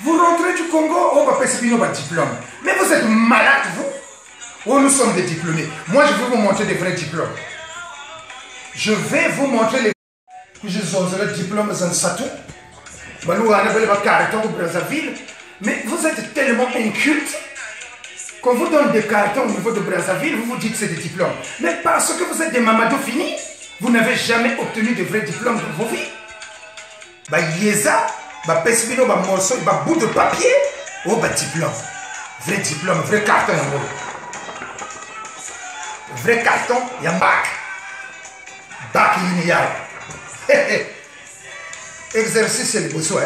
Vous rentrez du Congo, on va passer votre diplôme. Mais vous êtes malade, vous. Oh, nous sommes des diplômés. Moi, je vais vous montrer des vrais diplômes. Je vais vous montrer les... Je suis le diplôme Zansatou. Mais vous êtes tellement inculte qu'on vous donne des cartons au niveau de Brazzaville, vous vous dites que c'est des diplômes. Mais parce que vous êtes des Mamadou finis, vous n'avez jamais obtenu de vrais diplômes dans vos vies. Bah yeza, bah pesbino, bah morceau, bah bout de papier, oh bah diplôme. Vrai diplôme, vrai carton. Vrai carton, il y a bac. Bac il y a. Exercice c'est le besoin.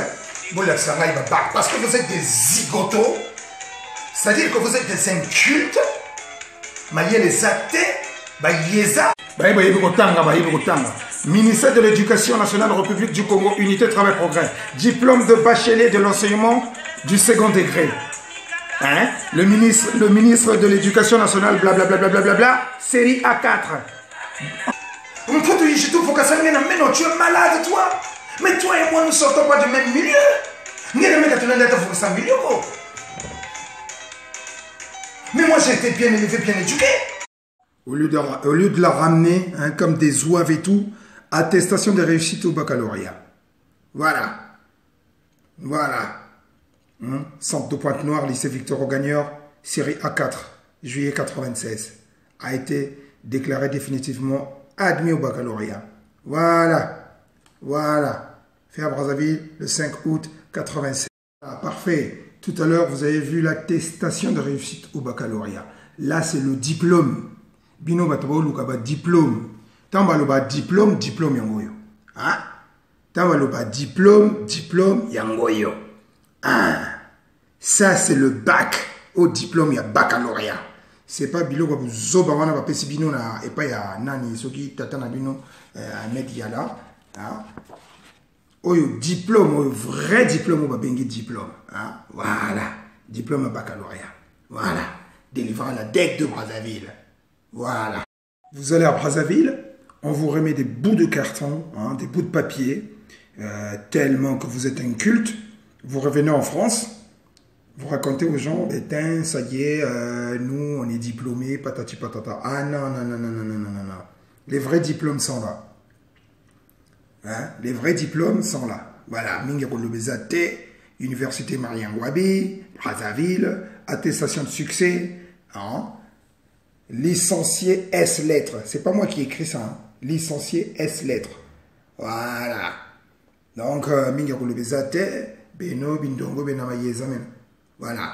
Parce que vous êtes des zigotos, c'est-à-dire que vous êtes des incultes, les athées, ministère de l'Éducation nationale République du Congo, unité travail progrès, diplôme de bachelier de l'enseignement du second degré. Hein? Le ministre de l'Éducation nationale, blablabla, blablabla, série A4. Tu es malade, toi. Mais toi et moi, nous ne sortons pas du même milieu. Mais moi, j'ai été bien élevé, bien éduqué. Au lieu de la ramener hein, comme des zouaves et tout, attestation de réussite au baccalauréat. Voilà. Voilà. Centre de Pointe-Noire, lycée Victor Augagneur, série A4, juillet 96. A été déclaré définitivement admis au baccalauréat. Voilà. Voilà. Fait à Brazzaville le 5 août 87. Ah, parfait. Tout à l'heure, vous avez vu l'attestation de réussite au baccalauréat. Là, c'est le diplôme. Bino batabo lukaba diplôme. Tambaloba diplôme, diplôme yangoyo. Hein? Tambaloba diplôme, diplôme yangoyo. Hein? Ça, c'est le bac. Au diplôme, il y a baccalauréat. C'est pas bilo kwa zoba wana ba pesi bino na epa ya nani soki tata na bino Ahmed Yala. Hein? Oyo diplôme, oyo vrai diplôme, oyo bengi diplôme. Hein? Voilà, diplôme à baccalauréat. Voilà, délivrant la DEC de Brazzaville. Voilà. Vous allez à Brazzaville, on vous remet des bouts de carton, hein, des bouts de papier, tellement que vous êtes inculte. Vous revenez en France, vous racontez aux gens, ben, ça y est, nous on est diplômés, patati patata. Ah non, non, non, non, non, non, non, non. Les vrais diplômes sont là. Hein? Les vrais diplômes sont là. Voilà, Mingero Lobezate, Université Mariangwabi, Brazzaville, attestation de succès, hein? Licencié S-lettres. C'est pas moi qui écris ça, hein? Licencié S-lettres. Voilà. Donc, Mingero Lobezate, Beno, Bindongo, Benamayezamen. Voilà.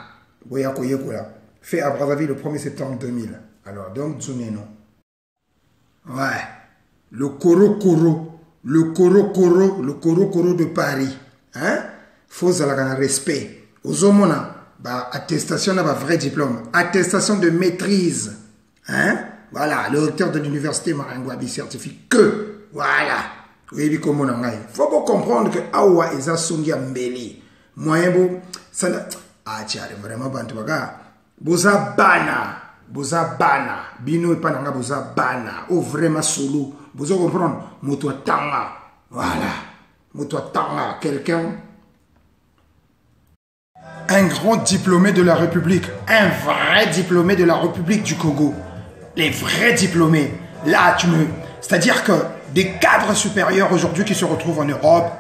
Fait à Brazzaville le 1er septembre 2000. Alors, donc, Zuneno. Ouais. Le Koro. Le Koro de Paris. Hein? Faut avoir un respect. Aux hommes, attestation d'un vrai diplôme. Attestation de maîtrise. Hein? Voilà. Le recteur de l'université Marangwabi certifie que. Voilà. Oui, comme on a. Faut pas comprendre que Awa et Zasongia Mbeli. Moyen beau. Ça n'a. Ah, tiens, vraiment, Bantuaga. Boza Bana. Boza Bana. Bino et Pananga Boza Bana. Oh, vraiment solo. Vous allez comprendre, Moto Tanga, voilà, Moto Tanga, quelqu'un, un grand diplômé de la République, un vrai diplômé de la République du Congo, les vrais diplômés, là tu me, c'est-à-dire que des cadres supérieurs aujourd'hui qui se retrouvent en Europe,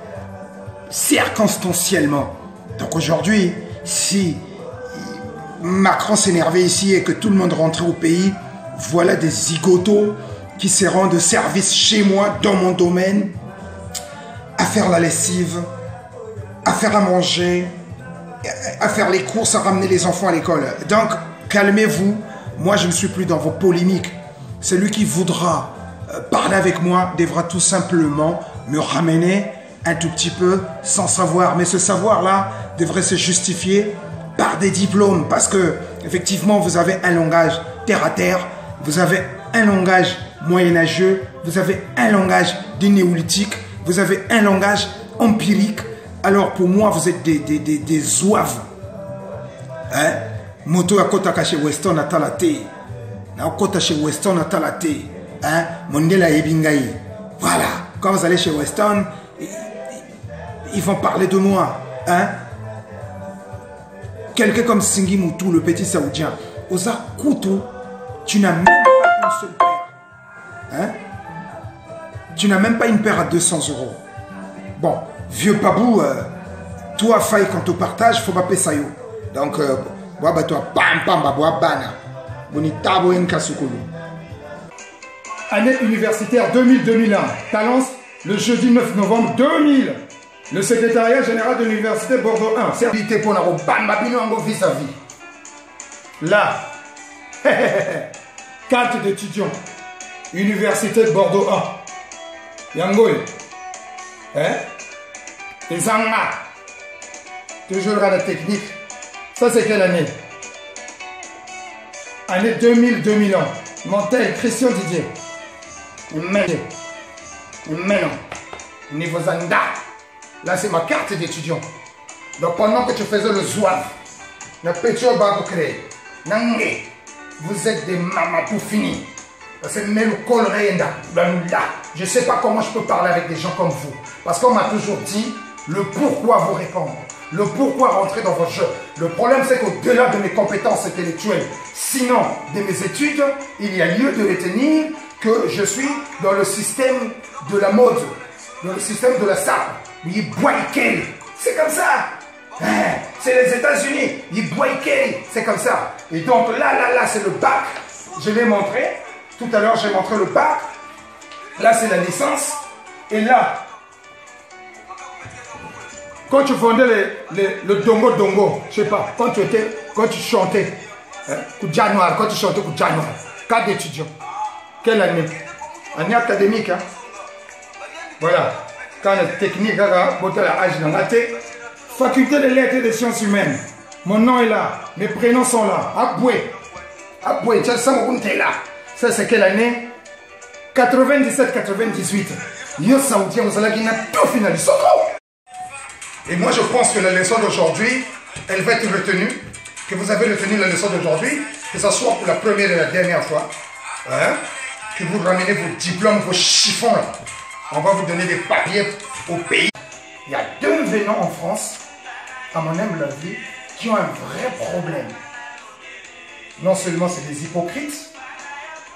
circonstanciellement. Donc aujourd'hui, si Macron s'énervait ici et que tout le monde rentrait au pays, voilà des zigotos qui se rendent service chez moi, dans mon domaine, à faire la lessive, à faire à manger, à faire les courses, à ramener les enfants à l'école. Donc, calmez-vous. Moi, je ne suis plus dans vos polémiques. Celui qui voudra parler avec moi devra tout simplement me ramener un tout petit peu sans savoir. Mais ce savoir-là devrait se justifier par des diplômes. Parce que, effectivement, vous avez un langage terre à terre. Vous avez un langage moyenâgeux, vous avez un langage des néolithiques, vous avez un langage empirique. Alors pour moi, vous êtes des zouaves. Hein? Moto à kota chez Weston à Talate. Na kota chez Weston à Talate. Hein? Mondela Ebingaï. Voilà. Quand vous allez chez Weston, ils vont parler de moi. Hein? quelqu'un comme Singhi Moutou, le petit saoudien, Osa Koutou, tu n'as même pas une seule paire. Hein? Tu n'as même pas une paire à 200 €. Bon, vieux Babou, toi, faille quand on partage, il faut pas payer ça. Donc, toi, bam, bam, bam, bana. Bonitabo en Kasukulu. Année universitaire 2000-2001. Talence, le jeudi 9 novembre 2000. Le secrétariat général de l'université Bordeaux 1. Servité pour la bam, babino en vis-à-vis. Là, carte d'étudiant. Université de Bordeaux 1. Yangoy. Hein? Les Anna. Toujours à la technique. Ça, c'est quelle année? Année 2000-2001. Montel, Christian Didier. Maintenant, niveau Zanda. Là, c'est ma carte d'étudiant. Donc, pendant que tu faisais le zouave, le pétio bagocré, Nangé, vous êtes des mamadou finis. C'est même je ne sais pas comment je peux parler avec des gens comme vous. Parce qu'on m'a toujours dit le pourquoi vous répondre, le pourquoi rentrer dans vos jeux. Le problème, c'est qu'au-delà de mes compétences intellectuelles, sinon de mes études, il y a lieu de retenir que je suis dans le système de la mode, dans le système de la sape. C'est comme ça. C'est les États-Unis. C'est comme ça. Et donc là, c'est le bac. Je l'ai montré. Tout à l'heure, j'ai montré le bac. Là, c'est la licence. Et là, quand tu vendais le dongo, je sais pas, quand tu chantais, Kouja Noir, quand tu chantais Kouja Noir, cas d'étudiant. Quelle année? Année académique, hein? Voilà. Quand la technique, faculté des lettres et des sciences humaines. Mon nom est là, mes prénoms sont là. Aboué, ça c'est quelle année? 97-98. Yo Saoudien, vous allez tout finalisé. Et moi je pense que la leçon d'aujourd'hui, elle va être retenue. Que vous avez retenu la leçon d'aujourd'hui, que ce soit pour la première et la dernière fois. Hein? Que vous ramenez vos diplômes, vos chiffons là. On va vous donner des papiers au pays. Il y a 2 venants en France, à mon humble avis, qui ont un vrai problème. Non seulement c'est des hypocrites,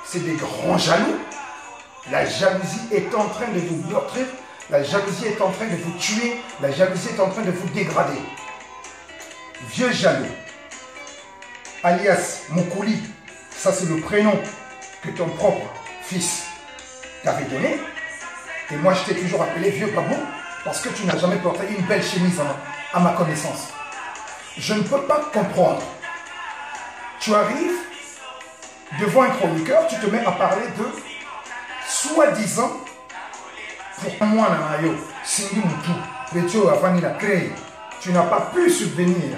c'est des grands jaloux. La jalousie est en train de vous meurtrir, la jalousie est en train de vous tuer, la jalousie est en train de vous dégrader. Vieux jaloux, alias Moukouli, ça c'est le prénom que ton propre fils t'avait donné. Et moi je t'ai toujours appelé vieux babou parce que tu n'as jamais porté une belle chemise à ma connaissance. Je ne peux pas comprendre. Tu arrives devant un chroniqueur, tu te mets à parler de soi-disant pour moi, tu n'as pas pu subvenir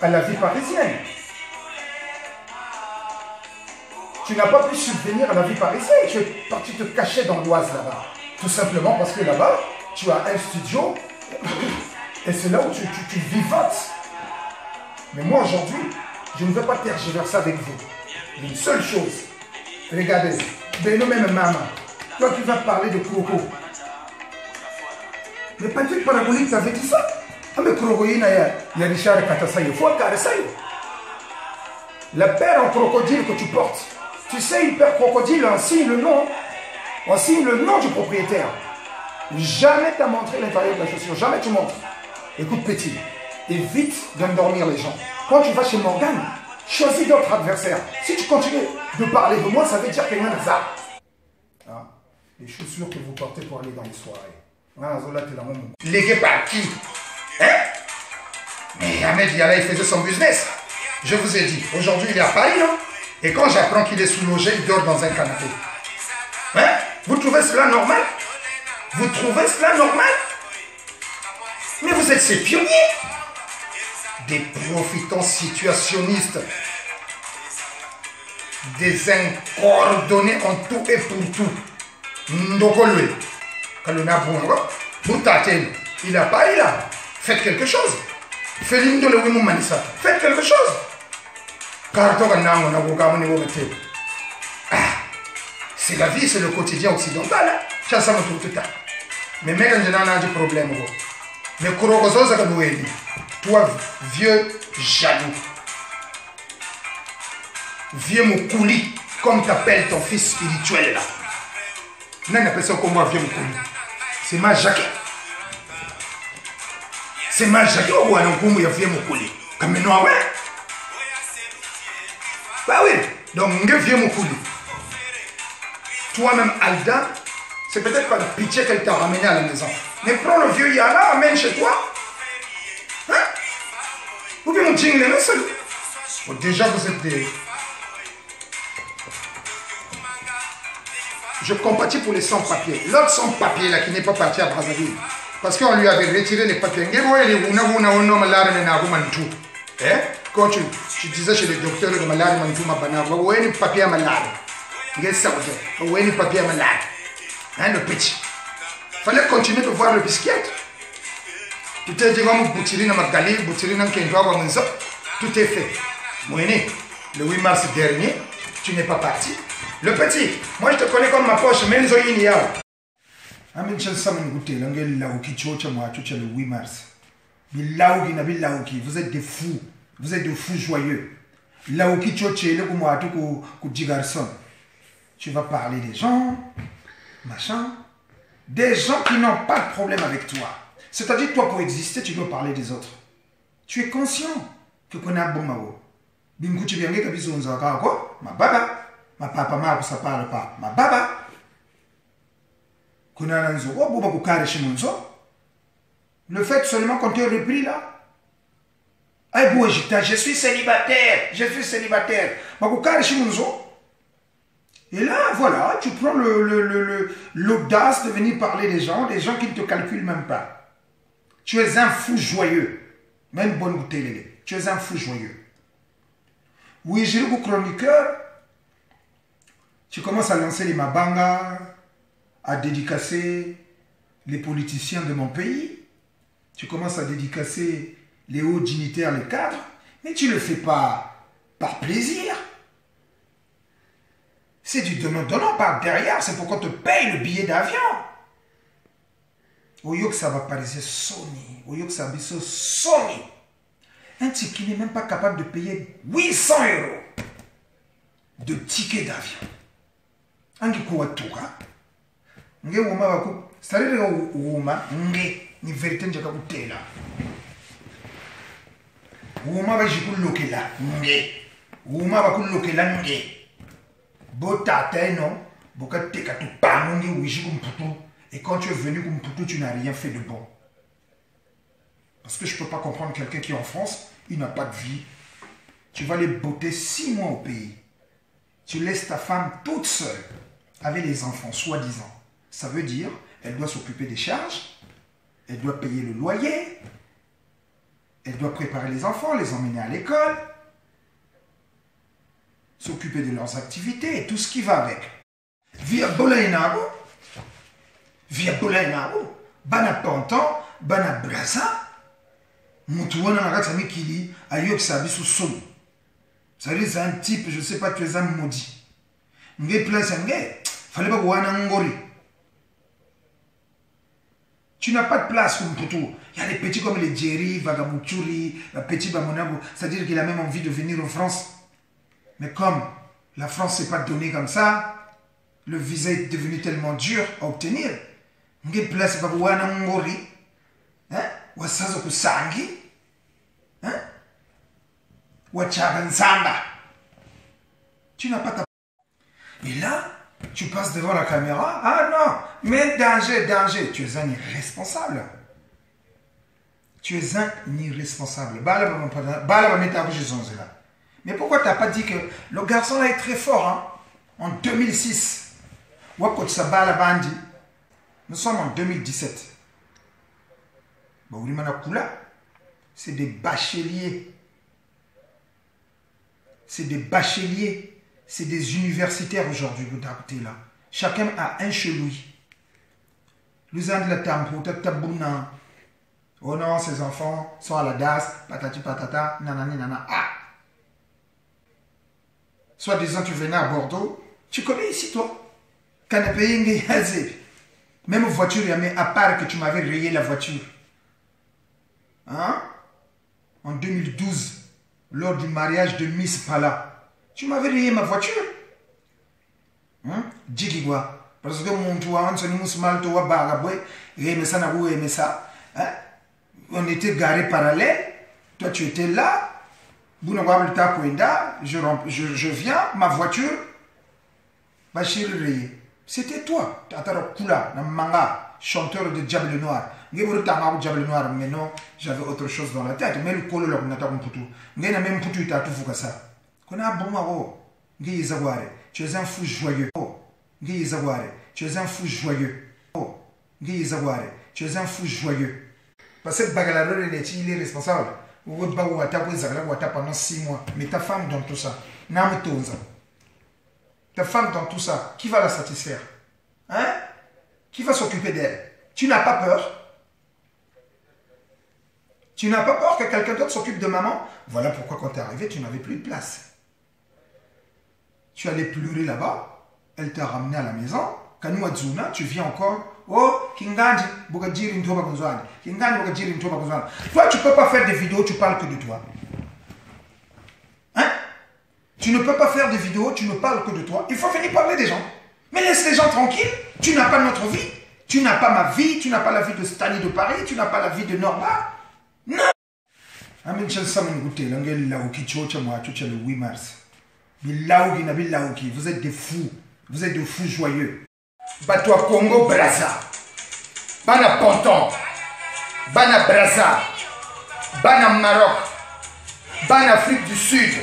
à la vie parisienne. Tu n'as pas pu subvenir à la vie parisienne. Tu es parti te cacher dans l'Oise là-bas. Tout simplement parce que là-bas, tu as un studio et c'est là où tu vivotes. Mais moi aujourd'hui, je ne vais pas tergiverser avec vous. Une seule chose. Regardez, Beno même maman. Toi tu vas parler de Coco. Mais Patrick Paragonique t'avait dit ça. Ah mais Krogoïne, il y a Richard Katasayo. Il faut carrer ça. La paire en crocodile que tu portes. Tu sais, une paire crocodile, on signe le nom. On signe le nom du propriétaire. Jamais tu as montré l'intérieur de la chaussure. Jamais tu montres. Écoute petit, évite d'endormir les gens. Quand tu vas chez Morgane, choisis d'autres adversaires. Si tu continues de parler de moi, ça veut dire qu'il y a un hasard. Ah, les chaussures que vous portez pour aller dans les soirées. Légué par qui? Hein? Mais Ahmed Diallo, il faisait son business. Je vous ai dit, aujourd'hui il est à Paris, non? Et quand j'apprends qu'il est sous-logé, il dort dans un canapé. Hein? Vous trouvez cela normal? Vous trouvez cela normal? Mais vous êtes ces pionniers. Des profitants situationnistes. Des incoordonnés en tout et pour tout. Ndokolwe. Il n'a pas eu là. Faites quelque chose. Faites quelque chose. C'est la vie, c'est le quotidien occidental. Mais même on a du problème. Mais Toi, vieux jaloux. Vieux Moukouli, comme t'appelles ton fils spirituel là. Non, on appelle ça comme moi, vieux Moukouli. C'est ma jaquette. C'est ma jaquette. Oh, on a un vieux Moukouli. Comme nous, ouais. Bah oui, donc, on vieux Moukouli. Toi-même, Alda, c'est peut-être pas de pitié qu'elle t'a ramené à la maison. Mais prends le vieux Yana, amène chez toi. Hein? Vous pouvez me dire les seul. Bon, déjà, vous êtes des... Je compatis pour les sans-papiers. L'autre sans-papier là qui n'est pas parti à Brazzaville. Parce qu'on lui avait retiré les papiers. Quand tu disais chez le docteur de malade, où est le papier à malade? Où est le papier à malade? Hein, le petit. Il fallait continuer de voir le biscuit. Tu t'es dit, tout est fait. Moïné, le 8 mars dernier, tu n'es pas parti. Le petit, moi je te connais comme ma poche, Menzo Inia. Le 8 mars. Vous êtes des fous. Vous êtes des fous joyeux. Tu vas parler des gens, machin. Des gens qui n'ont pas de problème avec toi. C'est-à-dire, toi, pour exister, tu dois parler des autres. Tu es conscient que qu'on a bon mao. Binguchi bien que bisonza quoi? Ma baba. Ma papa ma ça parle pas. Ma baba. Kuna nanzo wo boba ku kare shimunzo. Le fait seulement qu'on te repris là. Ay bo je suis célibataire. Je suis célibataire. Ma ku kare shimunzo. Et là, voilà, tu prends l'audace de venir parler des gens qui ne te calculent même pas. Tu es un fou joyeux. Même bonne bouteille. Tu es un fou joyeux. Oui, j'ai le chroniqueur. Tu commences à lancer les mabangas, à dédicacer les politiciens de mon pays. Tu commences à dédicacer les hauts dignitaires, les cadres. Mais tu ne le fais pas par plaisir. C'est du donnant par derrière. C'est pour qu'on te paye le billet d'avion. Au lieu que ça va paraître Sony. Au lieu que ça va paraître Sony. Un type qui n'est même pas capable de payer 800 € de ticket d'avion. Angi kuwa tuka. Nge wuma waku. C'est-à-dire wuma nge ni vérité njaka kutela. Wuma bajiku lokela nge. Wuma baku lokela nge. Bota non. Boka teka tu panongi wishi kumputu. Et quand tu es venu kumputu, tu n'as rien fait de bon. Parce que je ne peux pas comprendre quelqu'un qui est en France, il n'a pas de vie. Tu vas les botter 6 mois au pays. Tu laisses ta femme toute seule, avec les enfants, soi-disant. Ça veut dire, elle doit s'occuper des charges, elle doit payer le loyer, elle doit préparer les enfants, les emmener à l'école, s'occuper de leurs activités et tout ce qui va avec. Via Bolainabo, Bana Pantan, Bana Brasa, Moutouana Naratami Kili, Ayok Sabisu Solo. C'est un type, je ne sais pas, tu es un maudit. Nge place nge, fallait pas voir un ngori. Tu n'as pas de place comme pour tout. Il y a des petits comme les Jerry, Vagabouchouri, le petit Bamonabo, c'est-à-dire qu'il a même envie de venir en France. Mais comme la France ne s'est pas donnée comme ça, le visa est devenu tellement dur à obtenir. Nge place pas voir un ngori. Hein? Wasazo kusangi. Hein? Tu n'as pas ta... Et là, tu passes devant la caméra. Ah non, mais danger, danger. Tu es un irresponsable. Tu es un irresponsable. Mais pourquoi tu n'as pas dit que le garçon là est très fort hein? En 2006. Nous sommes en 2017. C'est des bacheliers. C'est des bacheliers. C'est des universitaires aujourd'hui. Chacun a un chez lui. Oh non, ces enfants sont à la DAS. Patati patata. Nanani nana. Ah! Soit disant tu venais à Bordeaux. Tu connais ici toi? Canapé Yazé. Même voiture, à part que tu m'avais rayé la voiture. Hein? en 2012, lors du mariage de Miss Pala. Tu m'avais rayé ma voiture. Hein? Djigigwa. Parce que mon toit, on s'est mis mal, toi, baraboué, et ça n'a pas aimé ça. On était garés parallèles. Toi, tu étais là. Je viens, ma voiture. Bachir Rayé. C'était toi. Tataro Kula, manga, chanteur de Diable Noir. Diable Noir, mais non, j'avais autre chose dans la tête. Mais le colo, là, on a un poutou. Mais même poutou, il t'a tout fait ça. Qu'on a un bon maro. Tu es un fou joyeux. Tu es un fou joyeux. Tu es un fou joyeux. Parce que Bagalaro, il est responsable. Pendant 6 mois. Mais ta femme dans tout ça. Ta femme dans tout ça, qui va la satisfaire? Hein? Qui va s'occuper d'elle? Tu n'as pas peur? Tu n'as pas peur que quelqu'un d'autre s'occupe de maman? Voilà pourquoi quand tu es arrivé, tu n'avais plus de place. Tu allais pleurer là-bas. Elle t'a ramené à la maison. Kanuazuna, tu viens encore. Oh, Kinganji, Bogajiri Ntoba Gonzane. Kinganji, Bogajiri Ntoba Gonzane. Toi, tu ne peux pas faire des vidéos, tu parles que de toi. Hein? Tu ne peux pas faire des vidéos, tu ne parles que de toi. Il faut venir parler des gens. Mais laisse les gens tranquilles. Tu n'as pas notre vie. Tu n'as pas ma vie. Tu n'as pas la vie de Stani de Paris. Tu n'as pas la vie de Norma. Non. Amin Chalsaman Gouté, Langel Laouki, Tchocha Mouatoucha le 8 mars. Bilaouki, Nabil Laouki. Vous êtes des fous. Vous êtes des fous joyeux. Batoi Congo Brazza. Bana Ponton. Bana Brazza. Bana Maroc. Bana Afrique du Sud.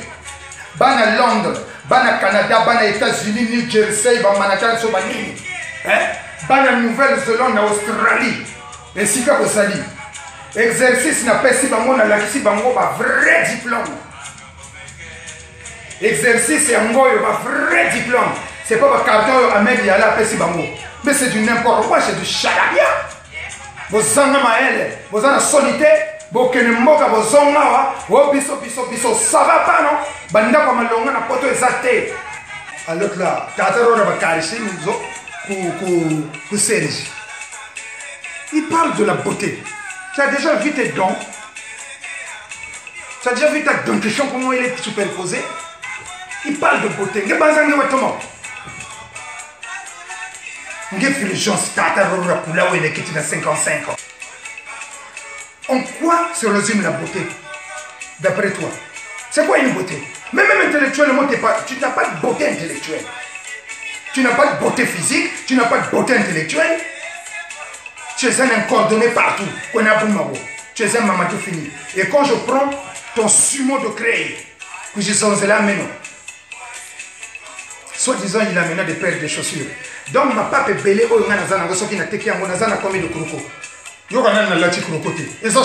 Bana Londres. Bana Canada. Bana États-Unis. New Jersey. Bana Manhattan Sobanini. Bana Nouvelle-Zélande. Australie. Et si vous sali. Exercice n'a pas si bango na lakisi bango ba vrai diplôme. Exercice et un vrai diplôme. C'est pas un carton à mettre à la pesi bango. Mais c'est du n'importe quoi, c'est du charabia. Vous en avez, vous en avez solité, vous en avez vous biso, ça va pas non? Banda comme l'on a poto exacté. Alors là, Tataro va caresser nous Serge. Il parle de la beauté. Tu as déjà vu tes dents? Tu as déjà vu ta dentition, comment il est superposé? Il parle de beauté. En quoi se résume la beauté? D'après toi, c'est quoi une beauté? Même intellectuellement, tu n'as pas de beauté intellectuelle. Tu n'as pas de beauté physique, tu n'as pas de beauté intellectuelle. Tu es un incordonné partout. Tu es un mamadou fini. Et quand je prends ton sumo de créer, que je suis là maintenant, soi-disant, il a maintenant des paires de chaussures. Donc, ma pape est belé au Nazana, ce qui n'a été qu'un Nazana comme le croco. Il y a un lati crocoté. Et ça,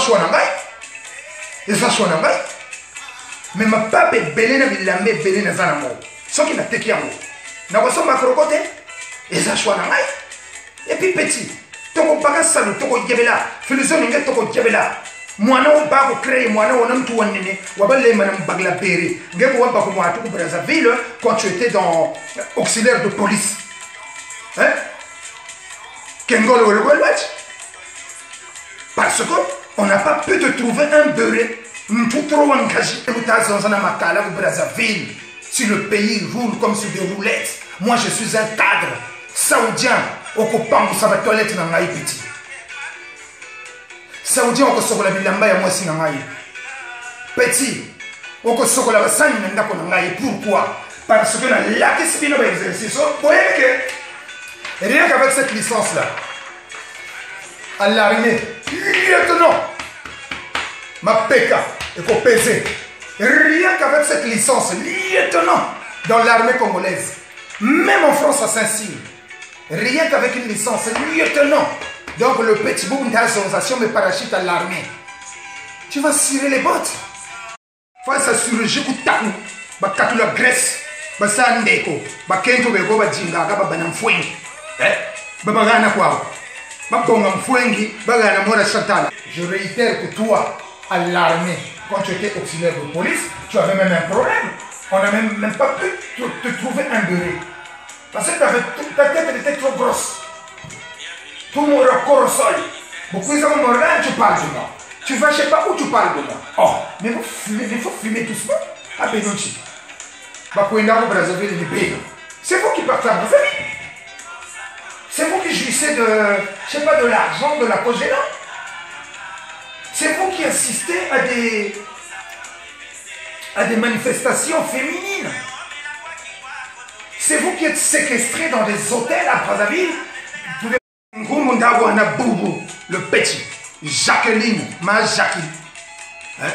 mais ma pape est belé, n'a pas belé Nazana. Ce qui n'a été qu'un mot. N'a pas ma crocoté. Et ça, et puis petit. Toko baga salu, toko djebela. Philosophe n'est toko djebela. Moi non pas créer, moi non on tout nene. Wabale manam bagla péré. Ngeko waba ko moi tout Brazzaville quand tu étais dans auxiliaire de police. Hein? Kengolo le watch. Parce que on n'a pas pu te trouver un beurré. Tout trop engagé. Vous êtes dans un matala au Brazzaville. Si le pays roule comme sur des roulettes. Moi je suis un cadre saoudien. Okopambu sa toilette na ngai petit. Saoudien okosokola bilamba ya mwasi na ngai. Petit. Okosokola basani na ndako na ngai. Pourquoi? Parce que la lakisi bino ba exercice. Vous voyez que rien qu'avec cette licence là, à l'armée, lieutenant, ma PK est pesé. Rien qu'avec cette licence, lieutenant, dans l'armée congolaise, même en France à Saint-Cyr. Rien qu'avec une licence, lieutenant. Donc le petit bout de sensation me parachute à l'armée. Tu vas cirer les bottes. Face à sur le jeu coup tatou. Bah katou la Grèce. Bah sandeko. Bah kento bego bah jinga. Bah banam fouengi. Bah bagana quoi. Bah bongam fouengi. Bah gana mora chantala. Je réitère que toi, à l'armée, quand tu étais auxiliaire de police, tu avais même un problème. On n'a même pas pu te trouver un beurré. Parce que ta tête était trop grosse. Tout mon record au sol. Beaucoup de gens tu parles de moi. Tu vas, je sais pas où tu parles de moi. Oh, mais il faut fumer doucement. Ah, Benonchi. C'est vous qui partez à Brazzaville. C'est vous qui jouissez de, je sais pas, de l'argent, de la Cogéla. C'est vous qui assistez à des manifestations féminines. C'est vous qui êtes séquestrés dans des hôtels à Brazzaville. Le petit. Jacqueline, ma Jacqueline. Hein?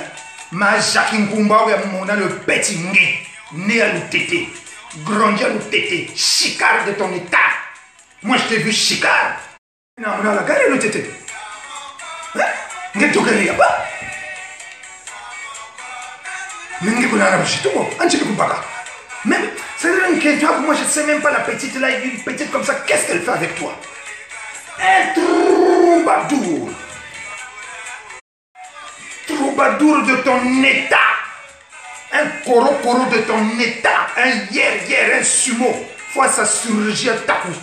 Ma Jacqueline Kumba, le petit né à l'outété. Grandi à l'outété. Chicard de ton état. Moi, je t'ai vu chicard. Non, on a la gare le tété. Hein? Nge tokele ya ba? Nge kuna na bishito, anchi kubaka. Même, c'est-à-dire que moi, je ne sais même pas la petite là, une petite comme ça, qu'est-ce qu'elle fait avec toi? Un troubadour. Troubadour de ton état. Un coro de ton état. Un hier, un sumo. Fois ça surgit à takou.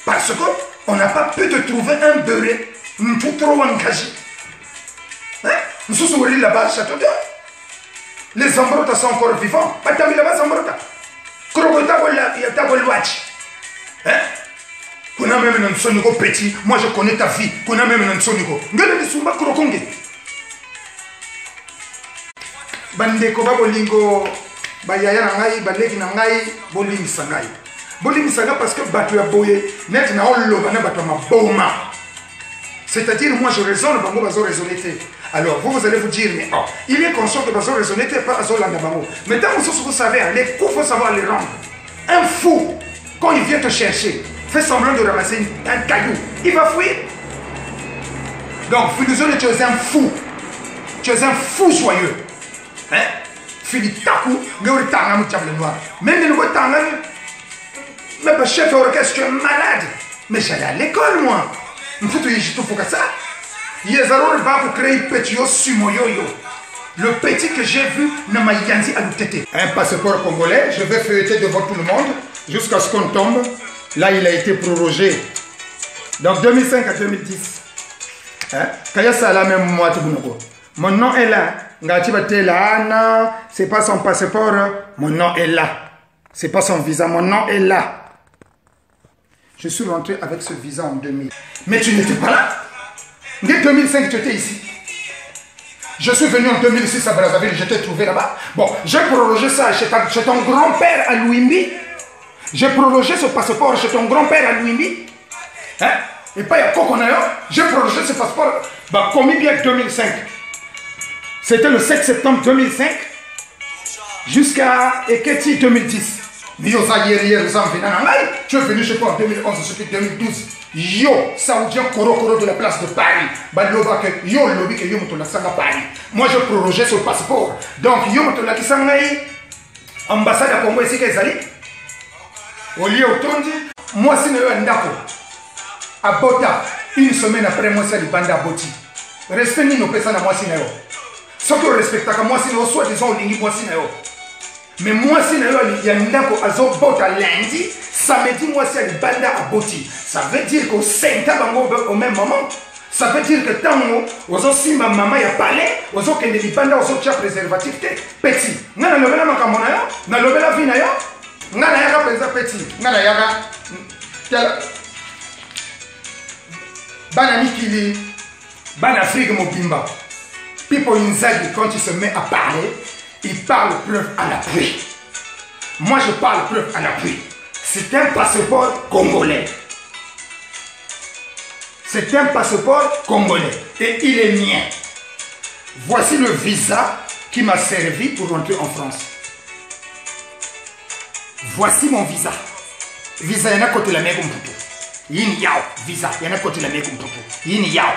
Parce qu'on n'a pas pu te trouver un beurré. Nous sommes trop engagés. Hein? Nous sommes là-bas, château d'eau. Les Zambrotas sont encore vivants. Patami là-bas, Zambrota. Krogota, il y a ta watch. Hein? Qu'on a même un sonico petit. Moi, je connais ta vie. Qu'on a même un sonico. Ngale de Sumba Krokonge. Bandeko ba bolingo. Bayaya nangai, baleki nangai, bolingi sangai. Bolingi sangai parce que batu ya boye. Net na olo bana batu ma boma. C'est-à-dire, moi, je raisonne, bango bazo raisonner. Alors, vous allez vous dire, mais oh, il est conscient que bazo raisonner, pas bazo landa bango. Mais tant que vous savez, les coups, il faut savoir les rendre. Un fou, quand il vient te chercher, fait semblant de ramasser un caillou, il va fuir. Donc, Philosophe, tu es un fou. Tu es un fou joyeux. Hein? Philippe Takou, mais tanga mouchable noir. Même le tanga, mais chef orchestre, tu es malade. Mais j'allais à l'école, moi. Il faut que ça. Yezaro va pour créer petit sumoyoyo. Le petit que j'ai vu n'a m'a yanzi à l'outété. Un passeport congolais, je vais feuilleter devant tout le monde jusqu'à ce qu'on tombe. Là, il a été prorogé. Donc 2005 à 2010. Hein? Kayasa la même moi tout bonoko. Mon nom est là. C'est pas son passeport. Mon nom est là. C'est pas son visa. Mon nom est là. Je suis rentré avec ce visa en 2000. Mais tu n'étais pas là. Dès 2005, tu étais ici. Je suis venu en 2006 à Brazzaville, je t'ai trouvé là-bas. Bon, j'ai prolongé ça chez ton grand-père à Louimbi. J'ai prolongé ce passeport chez ton grand-père à Louimbi. Hein? Et pas à Kokonayo. J'ai prolongé ce passeport. Bah, commis bien 2005. C'était le 7 septembre 2005 jusqu'à Eketi 2010. Tu es venu chez toi en 2011, jusqu'en 2012. Yo, Saoudien Koro de la place de Paris. Yo, lobby que yo me Paris. Moi, je prorogeais ce passeport. Donc, yo me la kisangai. Ambassade à Congo ici qu'elle allait. Au lieu au Tondi, moi, c'est un Ndako. À Bota, une semaine après, moi, c'est le banda Boti. Respect ni nos personnes à moi, c'est ce que je respecte, moi, c'est le soit disant au lingi, moi, c'est mais moi, si il y a un Ndako à Bota lundi, samedi, moi, c'est le banda à Boti. Ça veut dire qu'au 5 ans, au même moment, ça veut dire que tant que si ma maman a parlé, aux autres qui ne banda aux autres préservatif, petit. N'a pas le même comme on n'a pas la vie, n'a pas petit, n'a pas Banani Kili, Banafrique Mobimba. People Inzaghi, quand il se met à parler, il parle preuve à l'appui. Moi, je parle preuve à l'appui. C'est un passeport congolais. C'est un passeport congolais. Et il est mien. Voici le visa qui m'a servi pour rentrer en France. Voici mon visa. Visa, il y en a côté la main comme tout. Yin yao. Visa, il y en a côté la main comme tout. Yin yao.